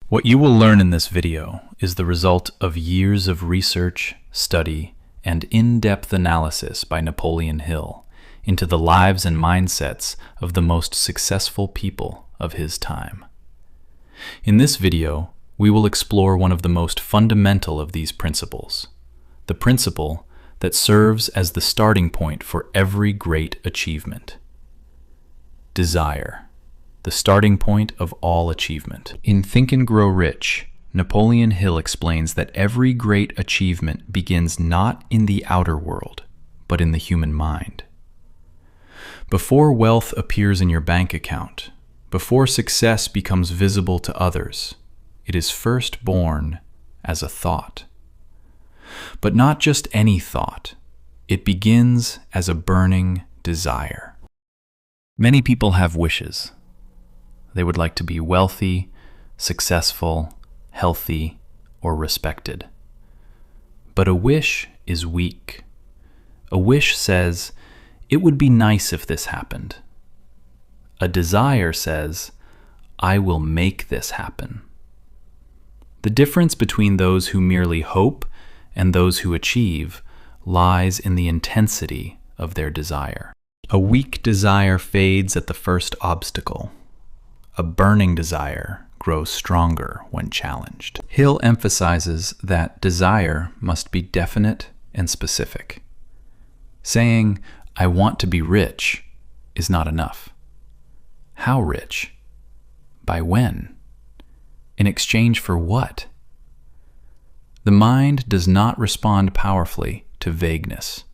What you will learn in this video is the result of years of research, study, and in-depth analysis by Napoleon Hill into the lives and mindsets of the most successful people of his time. In this video, we will explore one of the most fundamental of these principles, the principle that serves as the starting point for every great achievement. Desire. The starting point of all achievement. In Think and Grow Rich, Napoleon Hill explains that every great achievement begins not in the outer world, but in the human mind. Before wealth appears in your bank account, before success becomes visible to others, it is first born as a thought. But not just any thought. It begins as a burning desire. Many people have wishes. They would like to be wealthy, successful, healthy, or respected. But a wish is weak. A wish says, "It would be nice if this happened." A desire says, "I will make this happen." The difference between those who merely hope and those who achieve lies in the intensity of their desire. A weak desire fades at the first obstacle. A burning desire grows stronger when challenged. Hill emphasizes that desire must be definite and specific. Saying, "I want to be rich," is not enough. How rich? By when? In exchange for what? The mind does not respond powerfully to vagueness.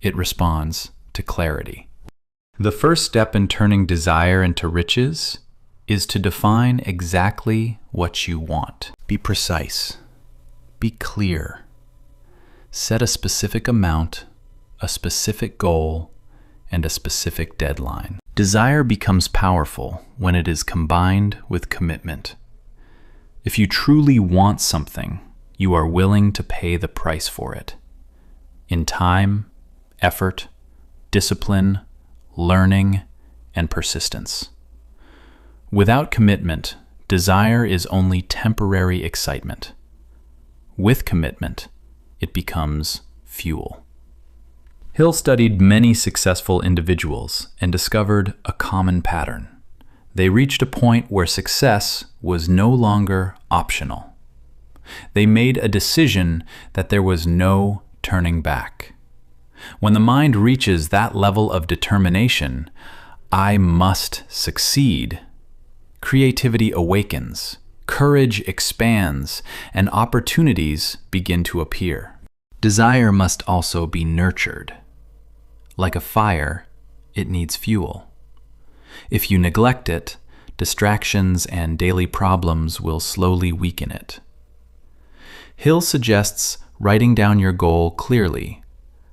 It responds to clarity. The first step in turning desire into riches is to define exactly what you want. Be precise. Be clear. Set a specific amount, a specific goal, and a specific deadline. Desire becomes powerful when it is combined with commitment. If you truly want something, you are willing to pay the price for it. In time, effort, discipline, learning, and persistence. Without commitment, desire is only temporary excitement. With commitment, it becomes fuel. Hill studied many successful individuals and discovered a common pattern. They reached a point where success was no longer optional. They made a decision that there was no turning back. When the mind reaches that level of determination, "I must succeed," creativity awakens, courage expands, and opportunities begin to appear. Desire must also be nurtured. Like a fire, it needs fuel. If you neglect it, distractions and daily problems will slowly weaken it. Hill suggests writing down your goal clearly,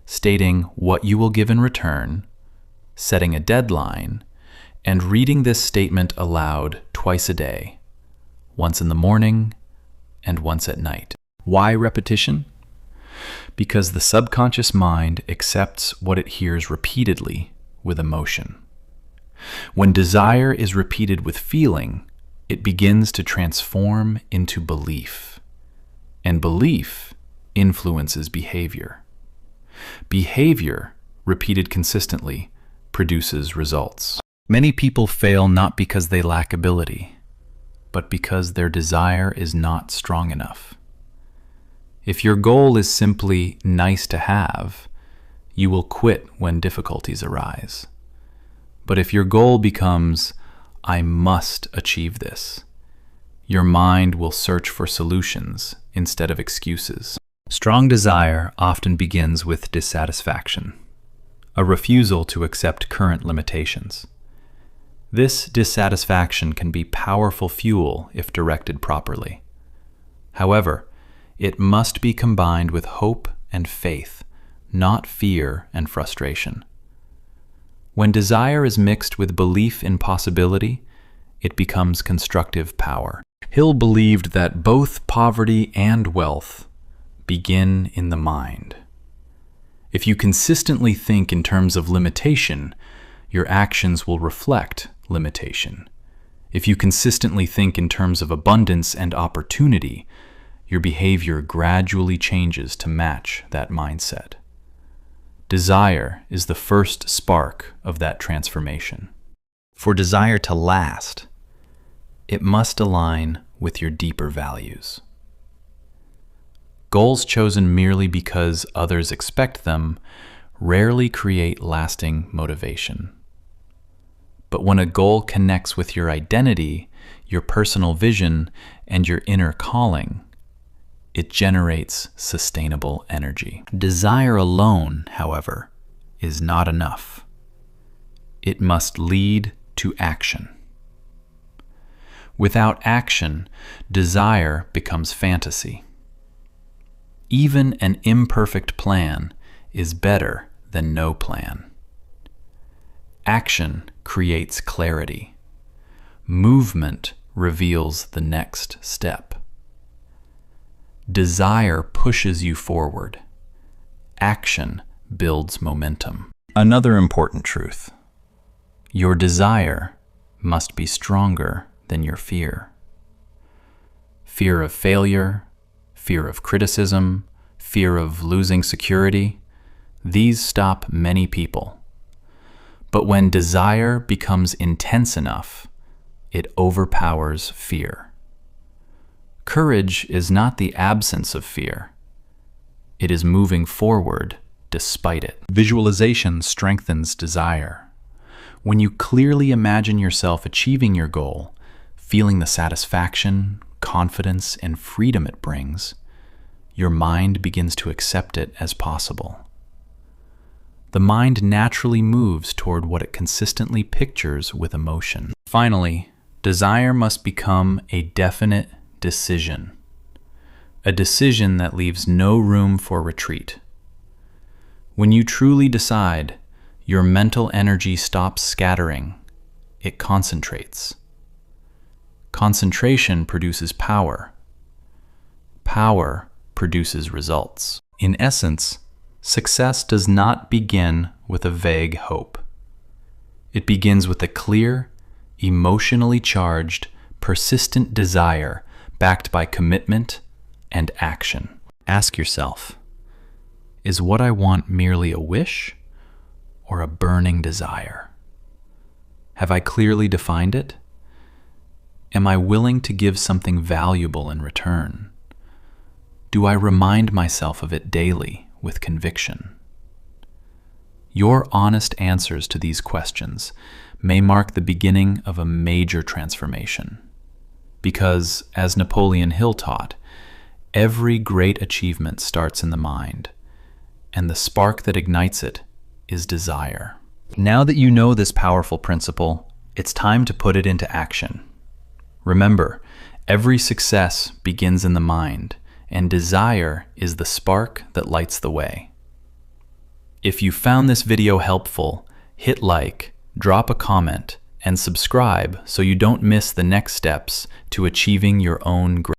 stating what you will give in return, setting a deadline, and reading this statement aloud twice a day, once in the morning and once at night. Why repetition? Because the subconscious mind accepts what it hears repeatedly with emotion. When desire is repeated with feeling, it begins to transform into belief. And belief influences behavior. Behavior, repeated consistently, produces results. Many people fail not because they lack ability, but because their desire is not strong enough. If your goal is simply nice to have, you will quit when difficulties arise. But if your goal becomes, "I must achieve this," your mind will search for solutions instead of excuses. Strong desire often begins with dissatisfaction, a refusal to accept current limitations. This dissatisfaction can be powerful fuel if directed properly. However, it must be combined with hope and faith, not fear and frustration. When desire is mixed with belief in possibility, it becomes constructive power. Hill believed that both poverty and wealth begin in the mind. If you consistently think in terms of limitation, your actions will reflect limitation. If you consistently think in terms of abundance and opportunity, your behavior gradually changes to match that mindset. Desire is the first spark of that transformation. For desire to last, it must align with your deeper values. Goals chosen merely because others expect them rarely create lasting motivation. But when a goal connects with your identity, your personal vision, and your inner calling, it generates sustainable energy. Desire alone, however, is not enough. It must lead to action. Without action, desire becomes fantasy. Even an imperfect plan is better than no plan. Action creates clarity. Movement reveals the next step. Desire pushes you forward. Action builds momentum. Another important truth: your desire must be stronger than your fear. Fear of failure, fear of criticism, fear of losing security, these stop many people. But when desire becomes intense enough, it overpowers fear. Courage is not the absence of fear. It is moving forward despite it. Visualization strengthens desire. When you clearly imagine yourself achieving your goal, feeling the satisfaction, confidence, and freedom it brings, your mind begins to accept it as possible. The mind naturally moves toward what it consistently pictures with emotion. Finally, desire must become a definite decision. A decision that leaves no room for retreat. When you truly decide, your mental energy stops scattering. It concentrates. Concentration produces power. Power produces results. In essence, success does not begin with a vague hope. It begins with a clear, emotionally charged, persistent desire backed by commitment and action. Ask yourself, is what I want merely a wish or a burning desire? Have I clearly defined it? Am I willing to give something valuable in return? Do I remind myself of it daily with conviction? Your honest answers to these questions may mark the beginning of a major transformation. Because, as Napoleon Hill taught, every great achievement starts in the mind, and the spark that ignites it is desire. Now that you know this powerful principle, it's time to put it into action. Remember, every success begins in the mind, and desire is the spark that lights the way. If you found this video helpful, hit like, drop a comment, and subscribe so you don't miss the next steps to achieving your own